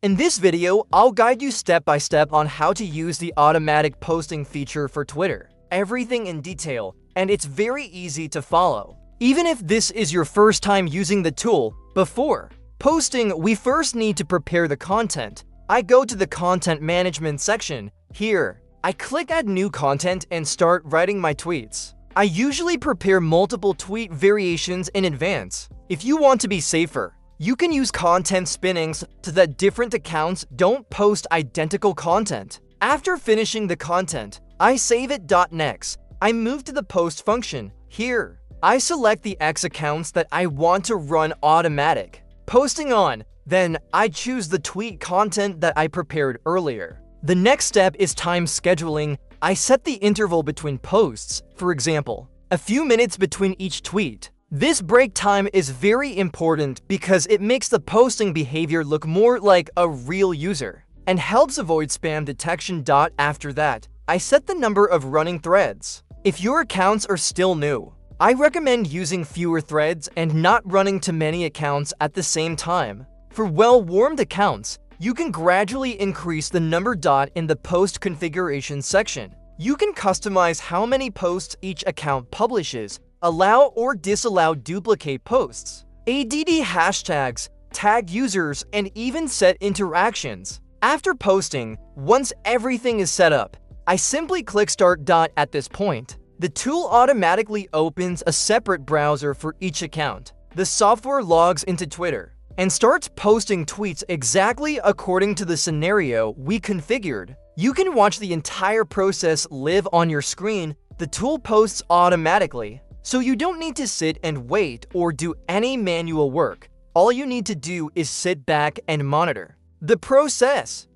In this video, I'll guide you step by step on how to use the automatic posting feature for Twitter. Everything in detail, and it's very easy to follow. Even if this is your first time using the tool, before posting, we first need to prepare the content. I go to the content management section. Here, I click add new content and start writing my tweets. I usually prepare multiple tweet variations in advance. If you want to be safer, you can use content spinnings so that different accounts don't post identical content. After finishing the content, I save it. Next, I move to the post function. Here, I select the X accounts that I want to run automatic posting on. Then, I choose the tweet content that I prepared earlier. The next step is time scheduling. I set the interval between posts, for example, a few minutes between each tweet. This break time is very important because it makes the posting behavior look more like a real user and helps avoid spam detection. After that, I set the number of running threads. If your accounts are still new, I recommend using fewer threads and not running too many accounts at the same time. For well-warmed accounts, you can gradually increase the number. In the post configuration section, you can customize how many posts each account publishes, allow or disallow duplicate posts, add hashtags, tag users, and even set interactions. After posting, once everything is set up, I simply click Start. At this point, the tool automatically opens a separate browser for each account. The software logs into Twitter and starts posting tweets exactly according to the scenario we configured. You can watch the entire process live on your screen. The tool posts automatically, so you don't need to sit and wait or do any manual work. All you need to do is sit back and monitor the process.